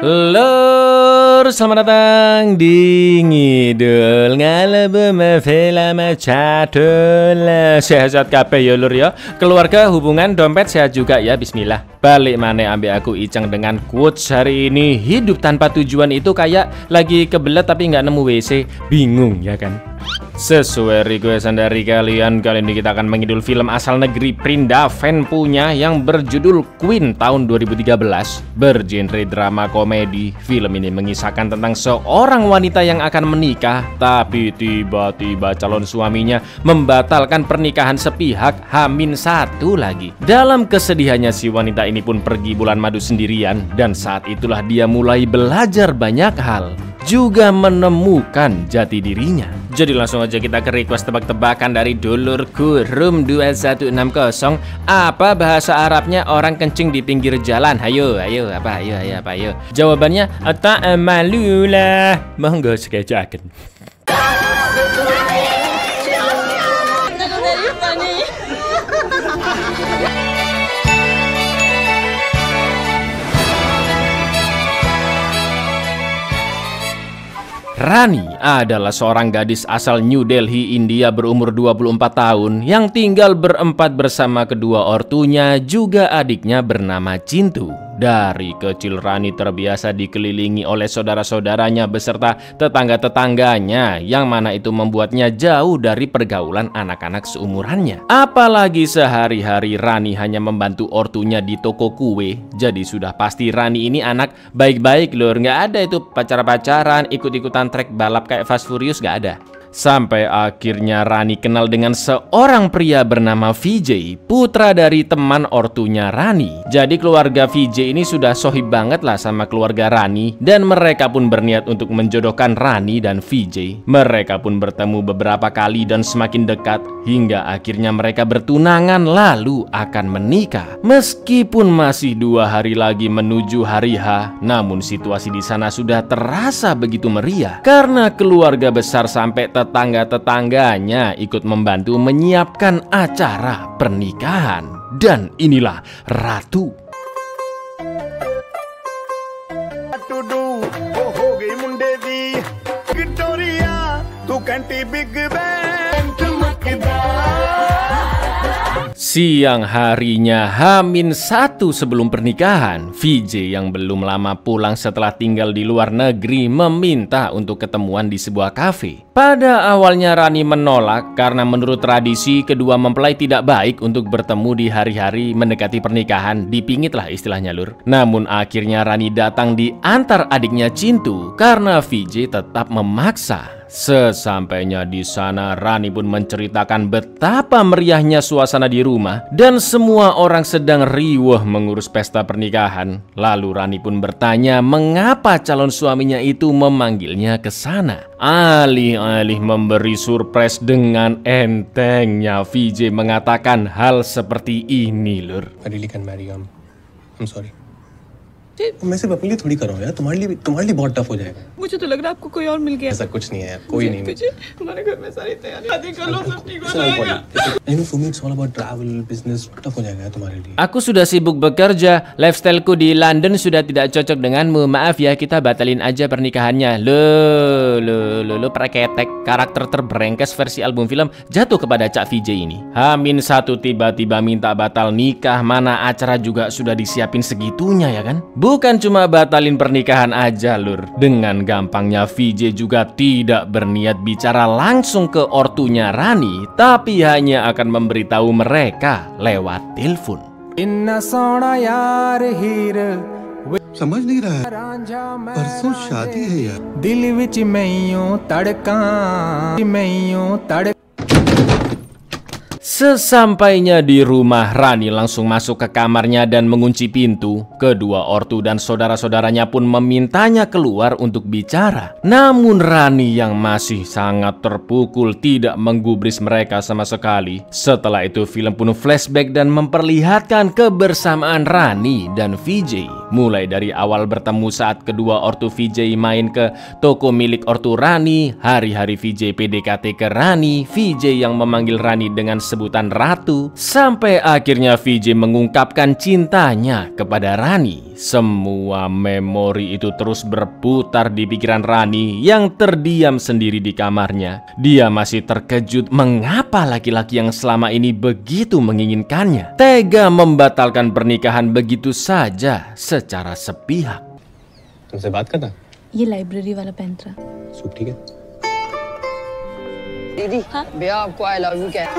Lur, selamat datang di Ngidul Ngalebem Film Cadul. Sehat kabeh ya lur ya. Keluarga, hubungan, dompet sehat juga ya, bismillah. Balik maneh ambil aku Icang dengan quotes hari ini. Hidup tanpa tujuan itu kayak lagi kebelet tapi nggak nemu WC. Bingung ya kan? Sesuai requestan dari kalian, kali ini kita akan mengidul film asal negeri Prindaven punya yang berjudul Queen tahun 2013. Bergenre drama komedi, film ini mengisahkan tentang seorang wanita yang akan menikah, tapi tiba-tiba calon suaminya membatalkan pernikahan sepihak H-1 lagi. Dalam kesedihannya si wanita ini pun pergi bulan madu sendirian, dan saat itulah dia mulai belajar banyak hal, juga menemukan jati dirinya. Jadi langsung aja kita ke request tebak-tebakan dari dulurku Room 2160. Apa bahasa Arabnya orang kencing di pinggir jalan? Ayo, apa? Jawabannya ta'amalulah. Monggo sekejaken. Rani adalah seorang gadis asal New Delhi, India berumur 24 tahun yang tinggal berempat bersama kedua ortunya juga adiknya bernama Cintu. Dari kecil Rani terbiasa dikelilingi oleh saudara-saudaranya beserta tetangga-tetangganya yang mana itu membuatnya jauh dari pergaulan anak-anak seumurannya. Apalagi sehari-hari Rani hanya membantu ortunya di toko kue. Jadi sudah pasti Rani ini anak baik-baik lur. Nggak ada itu pacar-pacaran, ikut-ikutan trek balap kayak Fast Furious, nggak ada. Sampai akhirnya Rani kenal dengan seorang pria bernama Vijay, putra dari teman ortunya Rani. Jadi keluarga Vijay ini sudah sohib banget lah sama keluarga Rani, dan mereka pun berniat untuk menjodohkan Rani dan Vijay. Mereka pun bertemu beberapa kali dan semakin dekat hingga akhirnya mereka bertunangan lalu akan menikah. Meskipun masih 2 hari lagi menuju hari H, namun situasi di sana sudah terasa begitu meriah karena keluarga besar sampai tetangga-tetangganya ikut membantu menyiapkan acara pernikahan. Dan inilah Ratu. Siang harinya H-1 sebelum pernikahan, Vijay yang belum lama pulang setelah tinggal di luar negeri meminta untuk ketemuan di sebuah kafe. Pada awalnya Rani menolak karena menurut tradisi kedua mempelai tidak baik untuk bertemu di hari-hari mendekati pernikahan. Dipingit lah istilahnya lur. Namun akhirnya Rani datang diantar adiknya Cintu karena Vijay tetap memaksa. Sesampainya di sana, Rani pun menceritakan betapa meriahnya suasana di rumah dan semua orang sedang riuh mengurus pesta pernikahan. Lalu Rani pun bertanya mengapa calon suaminya itu memanggilnya ke sana. Alih-alih memberi surprise dengan entengnya, Vijay mengatakan hal seperti ini lur. I really can't marry you. I'm sorry. मैं सिर्फ अपने लिए थोड़ी कर रहा हूँ यार, तुम्हारे लिए बहुत टफ हो जाएगा। मुझे तो लग रहा है आपको कोई और मिल गया। ऐसा कुछ नहीं है, कोई नहीं। हमारे घर में सारी तैयारी शादी कर लो, सब ठीक हो जाएगा। You know, for me it's all about travel, business, tough हो जाएगा तुम्हारे लिए। Aku sudah sibuk bekerja, lifestyleku di London sudah tidak cocok denganmu. Maaf ya, kita batalin aja pernikahannya. Lo preketek, karakter terberengkes versi album film jatuh kepada Cak Vijay ini. H-1 tiba-tiba minta batal nikah, mana acara juga sudah disiapin segitunya ya kan? Bukan cuma batalin pernikahan aja lur. Dengan gampangnya Vijay juga tidak berniat bicara langsung ke ortunya Rani, tapi hanya akan memberitahu mereka lewat telepon. समझ नहीं रहा है, परसों शादी है यार। दिल विच मैयों तड़का Sesampainya di rumah, Rani langsung masuk ke kamarnya dan mengunci pintu. Kedua ortu dan saudara-saudaranya pun memintanya keluar untuk bicara. Namun Rani yang masih sangat terpukul tidak menggubris mereka sama sekali. Setelah itu film pun flashback dan memperlihatkan kebersamaan Rani dan Vijay. mulai dari awal bertemu saat kedua ortu Vijay main ke toko milik ortu Rani, hari-hari Vijay PDKT ke Rani, Vijay yang memanggil Rani dengan sebutan Ratu, sampai akhirnya Vijay mengungkapkan cintanya kepada Rani. Semua memori itu terus berputar di pikiran Rani yang terdiam sendiri di kamarnya. Dia masih terkejut mengapa laki-laki yang selama ini begitu menginginkannya tega membatalkan pernikahan begitu saja secara sepihak. तुमसे बात करता? ये लाइब्रेरी वाला पेन था। सूप ठीक है? दीदी, भैया आपको I love you क्या है?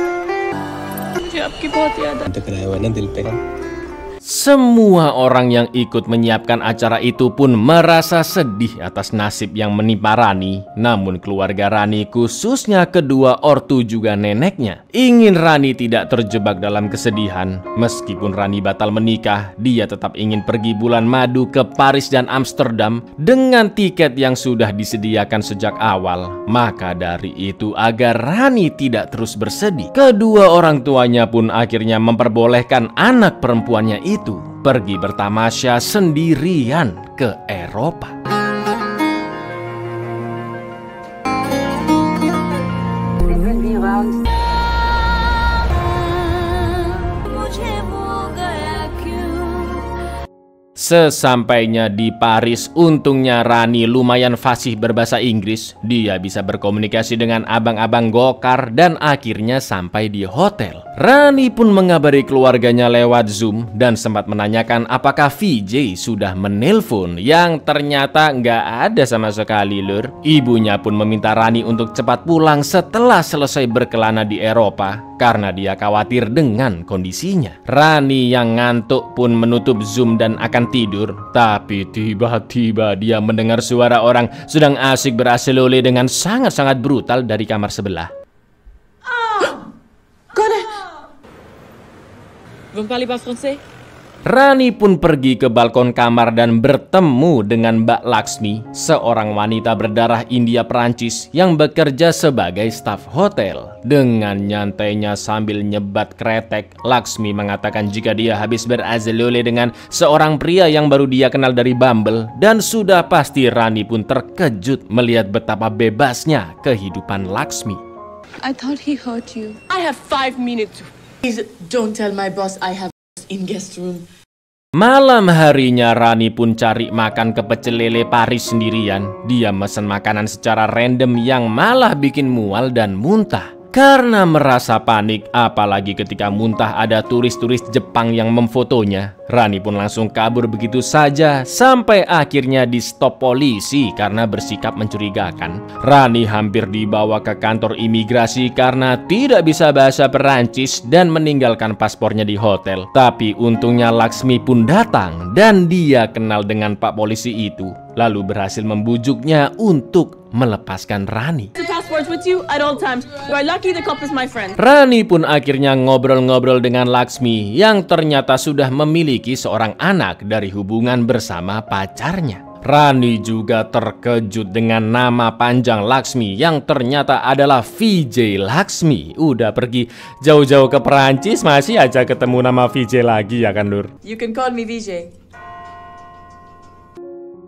मुझे आपकी बहुत याद है। टकराया हुआ ना दिल पे का। Semua orang yang ikut menyiapkan acara itu pun merasa sedih atas nasib yang menimpa Rani. Namun keluarga Rani, khususnya kedua ortu juga neneknya, ingin Rani tidak terjebak dalam kesedihan. Meskipun Rani batal menikah, dia tetap ingin pergi bulan madu ke Paris dan Amsterdam dengan tiket yang sudah disediakan sejak awal. Maka dari itu, agar Rani tidak terus bersedih, kedua orang tuanya pun akhirnya memperbolehkan anak perempuannya itu pergi bertamasya sendirian ke Eropa. Sesampainya di Paris, untungnya Rani lumayan fasih berbahasa Inggris. Dia bisa berkomunikasi dengan abang-abang gokar dan akhirnya sampai di hotel. Rani pun mengabari keluarganya lewat Zoom dan sempat menanyakan apakah Vijay sudah menelpon, yang ternyata nggak ada sama sekali lur. Ibunya pun meminta Rani untuk cepat pulang setelah selesai berkelana di Eropa karena dia khawatir dengan kondisinya. Rani yang ngantuk pun menutup Zoom dan akan tidur, tapi tiba-tiba dia mendengar suara orang sedang asik berasselole dengan sangat-sangat brutal dari kamar sebelah. Rani pun pergi ke balkon kamar dan bertemu dengan Mbak Laksmi, seorang wanita berdarah India Perancis yang bekerja sebagai staf hotel. Dengan nyantainya sambil nyebat kretek, Laksmi mengatakan jika dia habis berazzelole dengan seorang pria yang baru dia kenal dari Bumble, dan sudah pasti Rani pun terkejut melihat betapa bebasnya kehidupan Laksmi. I thought he hurt you. I have 5 minutes. Please don't tell my boss I have in guest room. Malam harinya Rani pun cari makan ke pecel lele Paris sendirian. Dia mesen makanan secara random yang malah bikin mual dan muntah. Karena merasa panik, apalagi ketika muntah ada turis-turis Jepang yang memfotonya, Rani pun langsung kabur begitu saja sampai akhirnya di stop polisi karena bersikap mencurigakan. Rani hampir dibawa ke kantor imigrasi karena tidak bisa bahasa Perancis dan meninggalkan paspornya di hotel. Tapi untungnya Laksmi pun datang dan dia kenal dengan Pak Polisi itu, lalu berhasil membujuknya untuk melepaskan Rani. Rani pun akhirnya ngobrol-ngobrol dengan Laksmi yang ternyata sudah memiliki seorang anak dari hubungan bersama pacarnya. Rani juga terkejut dengan nama panjang Laksmi yang ternyata adalah Vijay Laksmi. Udah pergi jauh-jauh ke Perancis masih aja ketemu nama Vijay lagi ya kan Lur? You can call me Vijay.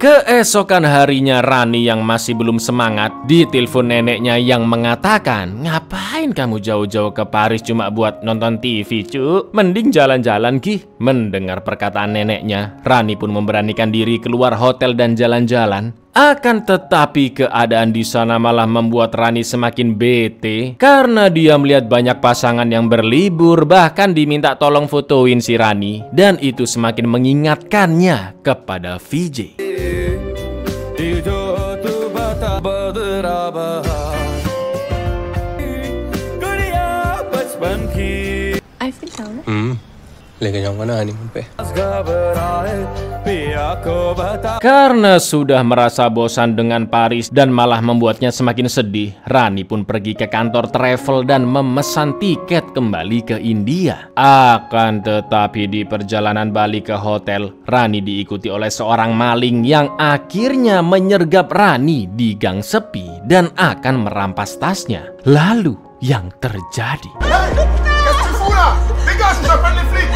Keesokan harinya Rani yang masih belum semangat ditelepon neneknya yang mengatakan, "Ngapain kamu jauh-jauh ke Paris cuma buat nonton TV, cu? Mending jalan-jalan, Ki." Mendengar perkataan neneknya, Rani pun memberanikan diri keluar hotel dan jalan-jalan. Akan tetapi keadaan di sana malah membuat Rani semakin bete karena dia melihat banyak pasangan yang berlibur, bahkan diminta tolong fotoin si Rani, dan itu semakin mengingatkannya kepada Vijay. I feel down. लेके जाऊंगा ना हनीमून पे। Karena sudah merasa bosan dengan Paris dan malah membuatnya semakin sedih, Rani pun pergi ke kantor travel dan memesan tiket kembali ke India. Akan tetapi di perjalanan balik ke hotel, Rani diikuti oleh seorang maling yang akhirnya menyergap Rani di gang sepi dan akan merampas tasnya. Lalu yang terjadi?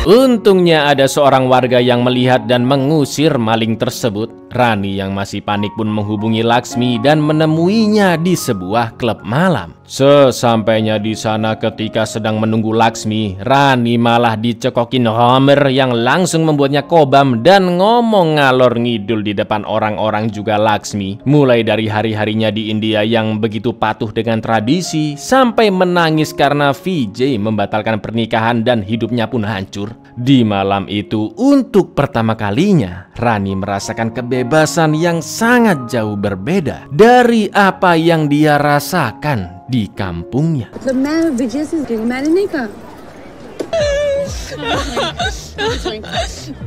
Untungnya ada seorang warga yang melihat dan mengusir maling tersebut. Rani yang masih panik pun menghubungi Laksmi dan menemuinya di sebuah klub malam. Sesampainya di sana ketika sedang menunggu Laksmi, Rani malah dicekokin Homer yang langsung membuatnya kobam dan ngomong ngalor ngidul di depan orang-orang juga Laksmi. Mulai dari hari-harinya di India yang begitu patuh dengan tradisi, sampai menangis karena Vijay membatalkan pernikahan dan hidupnya pun hancur. Di malam itu, untuk pertama kalinya, Rani merasakan kebebasan yang sangat jauh berbeda dari apa yang dia rasakan di kampungnya.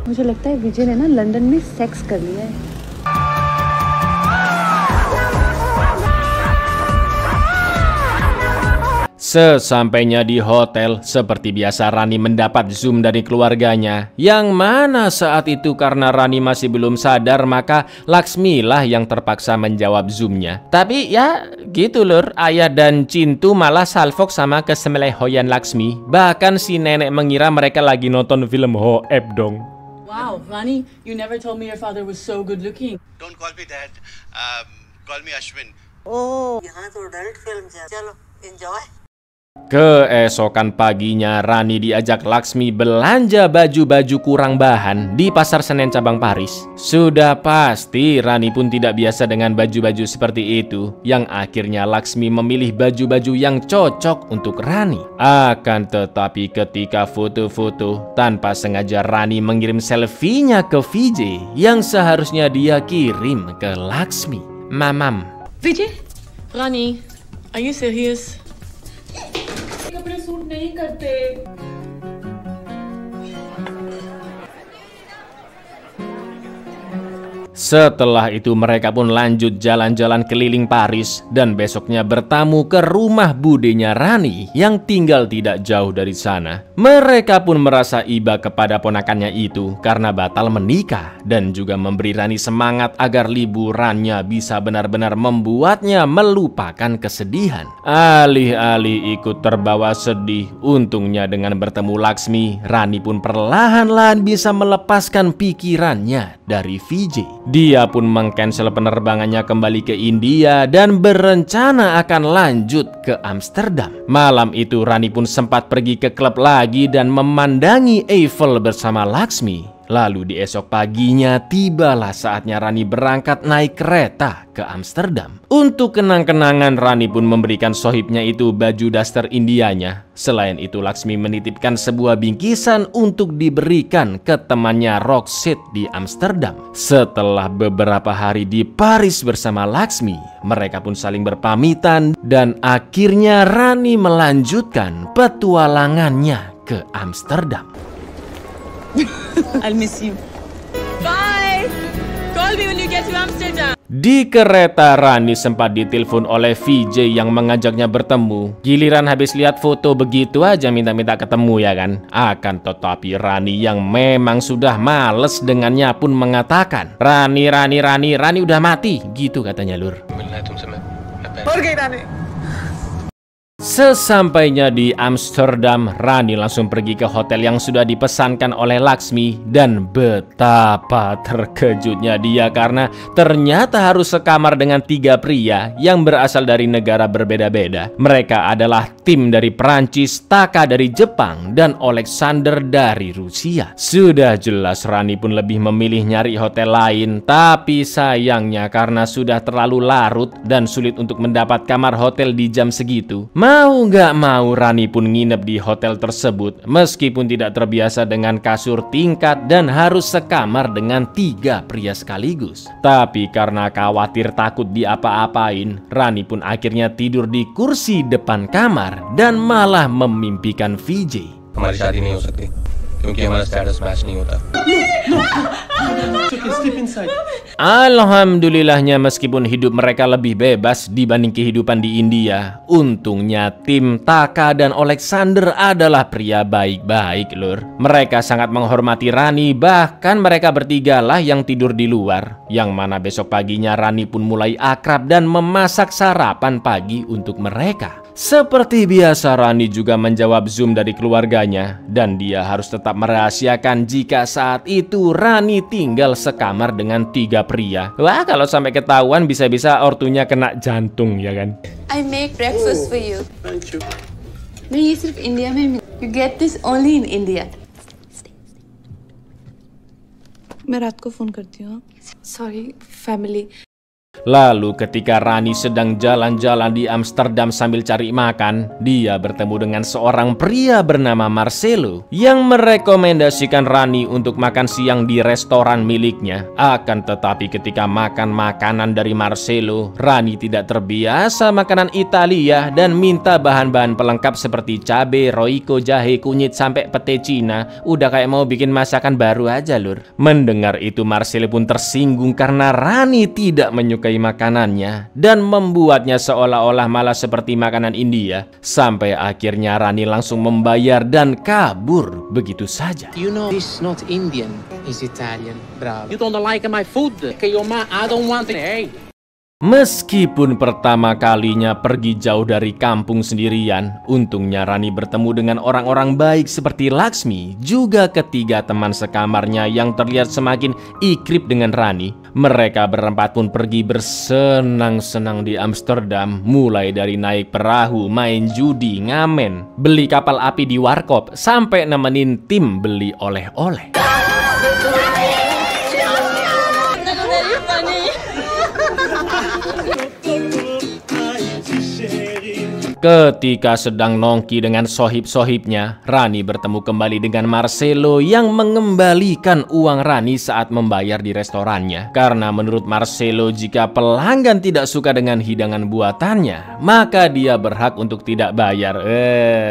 मुझे लगता है विजय ने ना लंदन में सेक्स कर लिया है। Sesampainya di hotel, seperti biasa Rani mendapat zoom dari keluarganya. Yang mana saat itu karena Rani masih belum sadar, maka Laksmi lah yang terpaksa menjawab zoomnya. Tapi ya gitu lur, ayah dan Cintu malah salfok sama kesemelehoyan Laksmi. Bahkan si nenek mengira mereka lagi nonton film Hoeb dong. Wow, Rani, you never told me your father was so good looking. Don't call me dad. Call me Ashwin. Oh, यहाँ तो adult film है. चलो, enjoy. Keesokan paginya, Rani diajak Laksmi belanja baju-baju kurang bahan di Pasar Senen Cabang Paris. Sudah pasti Rani pun tidak biasa dengan baju-baju seperti itu, yang akhirnya Laksmi memilih baju-baju yang cocok untuk Rani. Akan tetapi ketika foto-foto, tanpa sengaja Rani mengirim selfie-nya ke Vijay yang seharusnya dia kirim ke Laksmi. Mamam. Vijay? Rani, are you serious? कपड़े सूट नहीं करते। Setelah itu mereka pun lanjut jalan-jalan keliling Paris dan besoknya bertamu ke rumah budenya Rani yang tinggal tidak jauh dari sana. Mereka pun merasa iba kepada ponakannya itu karena batal menikah dan juga memberi Rani semangat agar liburannya bisa benar-benar membuatnya melupakan kesedihan. Alih-alih ikut terbawa sedih, untungnya dengan bertemu Laksmi, Rani pun perlahan-lahan bisa melepaskan pikirannya dari Vijay. Dia pun mengcancel penerbangannya kembali ke India dan berencana akan lanjut ke Amsterdam. Malam itu Rani pun sempat pergi ke klub lagi dan memandangi Eiffel bersama Laksmi. Lalu di esok paginya tibalah saatnya Rani berangkat naik kereta ke Amsterdam. Untuk kenang-kenangan Rani pun memberikan sohibnya itu baju daster Indianya. Selain itu Laksmi menitipkan sebuah bingkisan untuk diberikan ke temannya Roxette di Amsterdam. Setelah beberapa hari di Paris bersama Laksmi, mereka pun saling berpamitan dan akhirnya Rani melanjutkan petualangannya ke Amsterdam. I'll miss you. Bye. Call me when you get to Amsterdam. Di kereta Rani sempat ditelepon oleh Vijay yang mengajaknya bertemu. Giliran habis lihat foto begitu aja minta-minta ketemu ya kan. Akan tetapi Rani yang memang sudah males dengannya pun mengatakan, Rani udah mati, gitu katanya lur. Pergi Rani. Sesampainya di Amsterdam, Rani langsung pergi ke hotel yang sudah dipesankan oleh Laksmi. Dan betapa terkejutnya dia karena ternyata harus sekamar dengan 3 pria yang berasal dari negara berbeda-beda. Mereka adalah tim dari Perancis, Taka dari Jepang, dan Alexander dari Rusia. Sudah jelas Rani pun lebih memilih nyari hotel lain. Tapi sayangnya karena sudah terlalu larut dan sulit untuk mendapat kamar hotel di jam segitu, mau nggak mau Rani pun nginep di hotel tersebut meskipun tidak terbiasa dengan kasur tingkat dan harus sekamar dengan 3 pria sekaligus. Tapi karena khawatir takut diapa-apain, Rani pun akhirnya tidur di kursi depan kamar dan malah memimpikan Vijay. हमारी शादी नहीं हो सकती क्योंकि हमारा status match नहीं होता. Alhamdulillahnya meskipun hidup mereka lebih bebas dibanding kehidupan di India, untungnya tim Taka dan Alexander adalah pria baik-baik lur. Mereka sangat menghormati Rani, bahkan mereka bertiga lah yang tidur di luar. Yang mana besok paginya Rani pun mulai akrab dan memasak sarapan pagi untuk mereka. Seperti biasa, Rani juga menjawab Zoom dari keluarganya dan dia harus tetap merahasiakan jika saat itu Rani tinggal sekamar dengan 3 pria. Wah, kalau sampai ketahuan bisa-bisa ortunya kena jantung ya kan. I make breakfast for you. Thank you. नहीं ये सिर्फ इंडिया में you get this only in India. मैं रात को फोन करती हूँ. Sorry, family. Lalu ketika Rani sedang jalan-jalan di Amsterdam sambil cari makan, dia bertemu dengan seorang pria bernama Marcelo yang merekomendasikan Rani untuk makan siang di restoran miliknya. Akan tetapi ketika makan makanan dari Marcelo, Rani tidak terbiasa makanan Italia dan minta bahan-bahan pelengkap seperti cabai, roiko, jahe, kunyit, sampai pete Cina. Udah kayak mau bikin masakan baru aja lur. Mendengar itu Marcelo pun tersinggung karena Rani tidak menyukai makanannya dan membuatnya seolah-olah malah seperti makanan India. Sampai akhirnya Rani langsung membayar dan kabur begitu saja. You know this not Indian, it's Italian, bravo. You don't like my food, okay, your ma, I don't want it, hey. Meskipun pertama kalinya pergi jauh dari kampung sendirian, untungnya Rani bertemu dengan orang-orang baik seperti Laksmi, juga ketiga teman sekamarnya yang terlihat semakin ikrip dengan Rani. Mereka berempat pun pergi bersenang-senang di Amsterdam, mulai dari naik perahu, main judi, ngamen, beli kapal api di warkop, sampai nemenin tim beli oleh-oleh. Ketika sedang nongki dengan sohib-sohibnya, Rani bertemu kembali dengan Marcelo yang mengembalikan uang Rani saat membayar di restorannya. Karena menurut Marcelo, jika pelanggan tidak suka dengan hidangan buatannya, maka dia berhak untuk tidak bayar.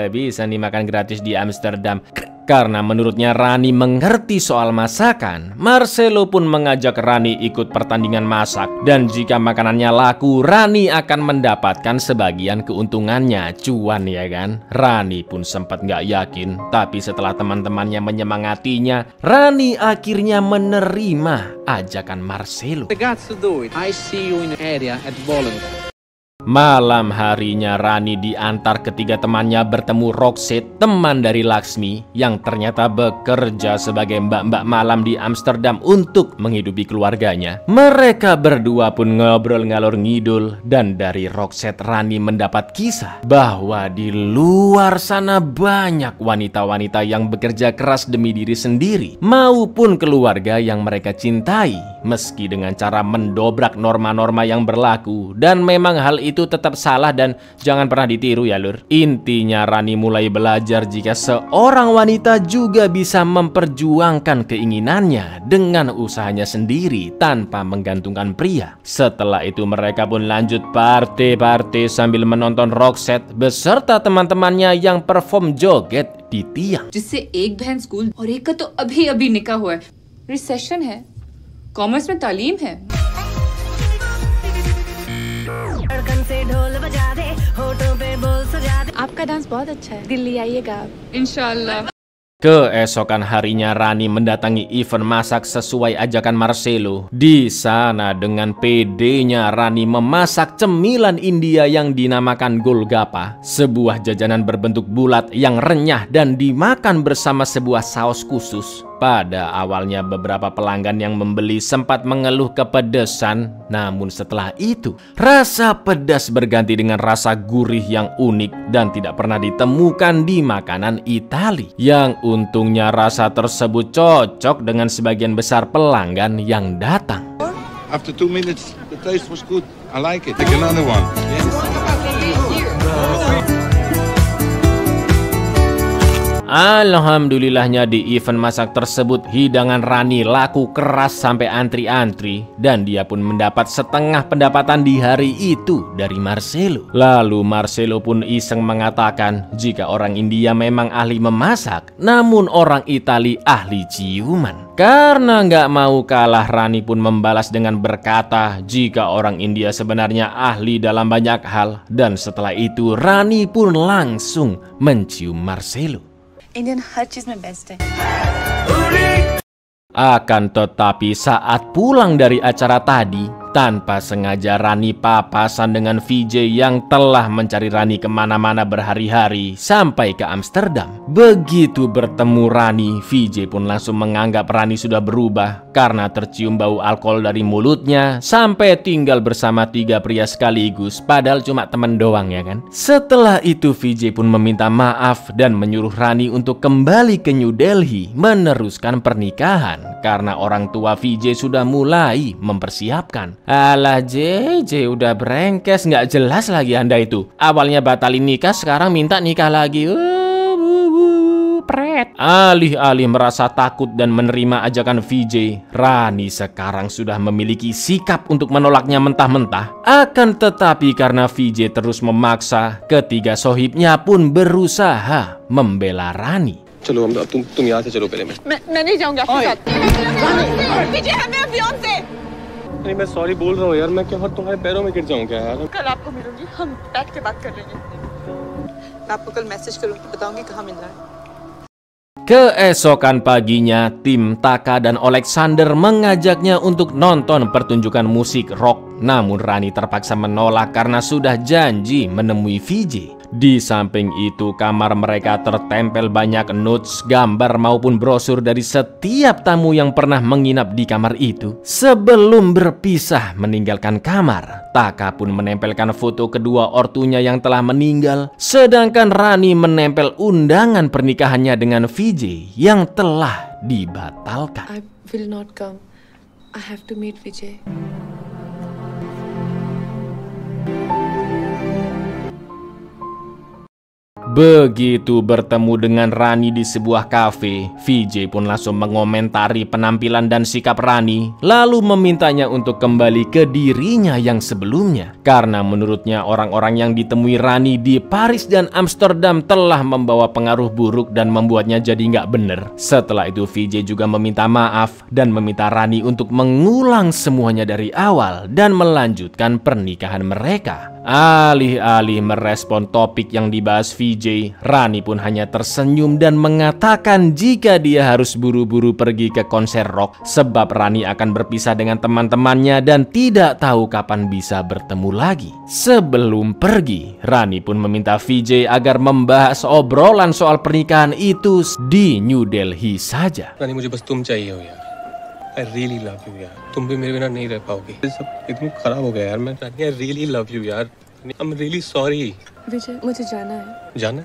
Bisa nih makan gratis di Amsterdam. Karena menurutnya Rani mengerti soal masakan, Marcelo pun mengajak Rani ikut pertandingan masak. Dan jika makanannya laku, Rani akan mendapatkan sebagian keuntungannya. Cuan ya kan? Rani pun sempat nggak yakin, tapi setelah teman-temannya menyemangatinya, Rani akhirnya menerima ajakan Marcelo. I see you in the area at Bolland. Malam harinya Rani diantar ketiga temannya bertemu Roxette, teman dari Laksmi yang ternyata bekerja sebagai mbak-mbak malam di Amsterdam untuk menghidupi keluarganya. Mereka berdua pun ngobrol ngalor ngidul dan dari Roxette Rani mendapat kisah bahwa di luar sana banyak wanita-wanita yang bekerja keras demi diri sendiri maupun keluarga yang mereka cintai, meski dengan cara mendobrak norma-norma yang berlaku. Dan memang hal itu tetap salah dan jangan pernah ditiru ya lur. Intinya Rani mulai belajar jika seorang wanita juga bisa memperjuangkan keinginannya dengan usahanya sendiri tanpa menggantungkan pria. Setelah itu mereka pun lanjut party sambil menonton Roxette beserta teman-temannya yang perform joget di tiang. जिससे एक बहन स्कूल और एक का तो अभी निकाह हुआ है. रिसेशन है, कॉमर्स में तालीम है. आपका डांस बहुत अच्छा है, दिल्ली आइएगा आप इंशाल्लाह. Keesokan harinya Rani mendatangi event masak sesuai ajakan Marcelo. Di sana dengan pedenya Rani memasak cemilan India yang dinamakan Golgappa, sebuah jajanan berbentuk bulat yang renyah dan dimakan bersama sebuah saus khusus. Pada awalnya beberapa pelanggan yang membeli sempat mengeluh kepedesan, namun setelah itu rasa pedas berganti dengan rasa gurih yang unik dan tidak pernah ditemukan di makanan Italia. Yang untungnya rasa tersebut cocok dengan sebagian besar pelanggan yang datang. After 2 minutes, the taste was good. I like it. Take another one. Alhamdulillahnya di event masak tersebut hidangan Rani laku keras sampai antri-antri dan dia pun mendapat setengah pendapatan di hari itu dari Marcelo. Lalu Marcelo pun iseng mengatakan jika orang India memang ahli memasak, namun orang Itali ahli ciuman. Karena nggak mau kalah, Rani pun membalas dengan berkata jika orang India sebenarnya ahli dalam banyak hal. Dan setelah itu Rani pun langsung mencium Marcelo. Indian हर चीज में बेस्ट है. Akan tetapi saat pulang dari acara tadi, Tanpa sengaja Rani papasan dengan VJ yang telah mencari Rani kemana-mana berhari-hari sampai ke Amsterdam. Begitu bertemu Rani, VJ pun langsung menganggap Rani sudah berubah karena tercium bau alkohol dari mulutnya sampai tinggal bersama 3 pria sekaligus, padahal cuma temen doang ya kan. Setelah itu VJ pun meminta maaf dan menyuruh Rani untuk kembali ke New Delhi meneruskan pernikahan karena orang tua VJ sudah mulai mempersiapkan. Alah JJ, udah brengkes, nggak jelas lagi Anda itu. Awalnya batalin nikah, sekarang minta nikah lagi. Pret. Alih-alih merasa takut dan menerima ajakan VJ, Rani sekarang sudah memiliki sikap untuk menolaknya mentah-mentah. Akan tetapi karena VJ terus memaksa, ketiga sohibnya pun berusaha membela Rani. चलो हम तुम यहाँ से चलो पहले मैं नहीं जाऊंगा आपके साथ। विजय है मेरा फियांसे। नहीं मैं सॉरी बोल रहा हूँ यार, मैं क्या तुम्हारे पैरों में गिर जाऊँ क्या यार? कल आपको मिलूंगी, हम बैठ के बात कर लेंगे। मैं आपको कल मैसेज करूंगी, बताऊंगी कहाँ मिलना है। Keesokan paginya, tim Taka dan Alexander mengajaknya untuk nonton pertunjukan musik rock. Namun Rani terpaksa menolak karena sudah janji menemui VJ. Di samping itu, kamar mereka tertempel banyak notes, gambar maupun brosur dari setiap tamu yang pernah menginap di kamar itu. Sebelum berpisah meninggalkan kamar, Taka pun menempelkan foto kedua ortunya yang telah meninggal, sedangkan Rani menempel undangan pernikahannya dengan VJ yang telah dibatalkan. I will not come. I have to meet Vijay. Begitu bertemu dengan Rani di sebuah kafe, VJ pun langsung mengomentari penampilan dan sikap Rani, lalu memintanya untuk kembali ke dirinya yang sebelumnya. Karena menurutnya orang-orang yang ditemui Rani di Paris dan Amsterdam telah membawa pengaruh buruk dan membuatnya jadi nggak bener. Setelah itu VJ juga meminta maaf dan meminta Rani untuk mengulang semuanya dari awal dan melanjutkan pernikahan mereka. Alih-alih merespon topik yang dibahas VJ, Rani pun hanya tersenyum dan mengatakan jika dia harus buru-buru pergi ke konser rock sebab Rani akan berpisah dengan teman-temannya dan tidak tahu kapan bisa bertemu lagi. Sebelum pergi, Rani pun meminta VJ agar membahas obrolan soal pernikahan itu di New Delhi saja. Rani, मुझे बस तुम चाहिए हो यार. I really love you यार. तुम भी मेरे बिना नहीं रह पाओगी. सब इतना खराब हो गया यार. मैं Rani, I really love you यार. I'm really sorry. विजय, मुझे जाना है। जाना?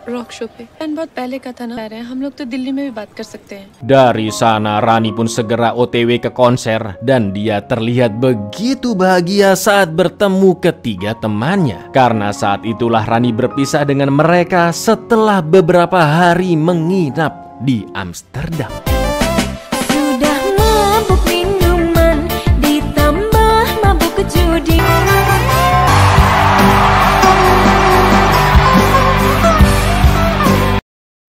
रॉक शो पे। प्लान बहुत पहले का था ना, हम लोग तो दिल्ली में भी बात कर सकते हैं। Dari sana Rani pun segera OTW ke konser dan dia terlihat begitu bahagia saat bertemu ketiga temannya. Karena saat itulah Rani berpisah dengan mereka setelah beberapa hari menginap di Amsterdam. Sudah mabuk minuman ditambah mabuk judi.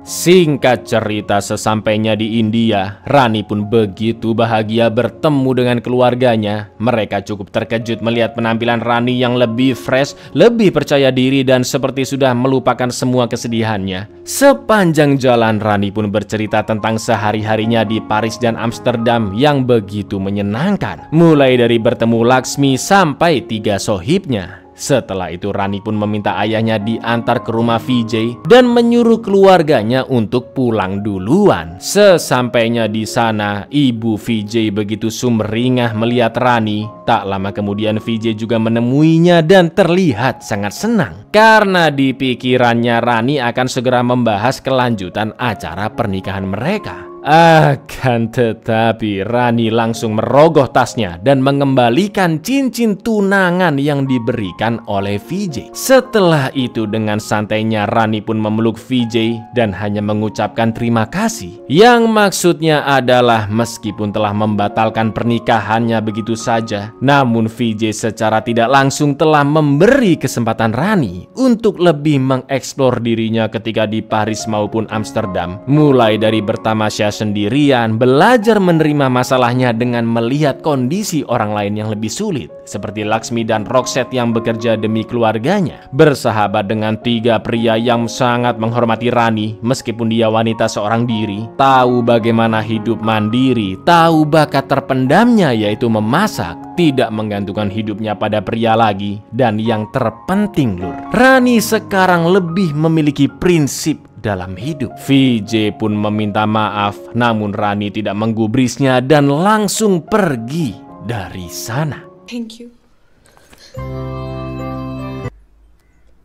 Singkat cerita, sesampainya di India, Rani pun begitu bahagia bertemu dengan keluarganya. Mereka cukup terkejut melihat penampilan Rani yang lebih fresh, lebih percaya diri dan seperti sudah melupakan semua kesedihannya. Sepanjang jalan Rani pun bercerita tentang sehari-harinya di Paris dan Amsterdam yang begitu menyenangkan. Mulai dari bertemu Laksmi sampai 3 sohibnya. Setelah itu Rani pun meminta ayahnya diantar ke rumah VJ dan menyuruh keluarganya untuk pulang duluan. Sesampainya di sana, ibu VJ begitu sumringah melihat Rani. Tak lama kemudian VJ juga menemuinya dan terlihat sangat senang karena di pikirannya Rani akan segera membahas kelanjutan acara pernikahan mereka. Akan tetapi Rani langsung merogoh tasnya dan mengembalikan cincin tunangan yang diberikan oleh VJ. Setelah itu dengan santainya Rani pun memeluk VJ dan hanya mengucapkan terima kasih. Yang maksudnya adalah meskipun telah membatalkan pernikahannya begitu saja, namun VJ secara tidak langsung telah memberi kesempatan Rani untuk lebih mengeksplor dirinya ketika di Paris maupun Amsterdam. Mulai dari bertamasya sendirian, belajar menerima masalahnya dengan melihat kondisi orang lain yang lebih sulit, seperti Laksmi dan Roxette yang bekerja demi keluarganya, bersahabat dengan 3 pria yang sangat menghormati Rani meskipun dia wanita seorang diri, tahu bagaimana hidup mandiri, tahu bakat terpendamnya yaitu memasak, tidak menggantungkan hidupnya pada pria lagi, dan yang terpenting Lur, Rani sekarang lebih memiliki prinsip dalam hidup. VJ pun meminta maaf, namun Rani tidak menggubrisnya dan langsung pergi dari sana. Thank you.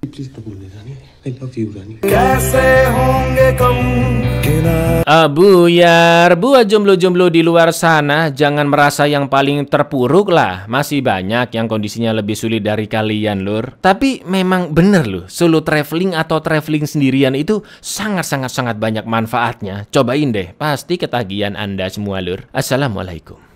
Please don't बोलने रानी, I love you Rani. Buyar, buat jomblo-jomblo di luar sana, jangan merasa yang paling terpuruk lah. Masih banyak yang kondisinya lebih sulit dari kalian, Lur. Tapi memang bener loh, solo traveling atau traveling sendirian itu sangat banyak manfaatnya. Cobain deh, pasti ketagihan Anda semua, Lur. Assalamualaikum.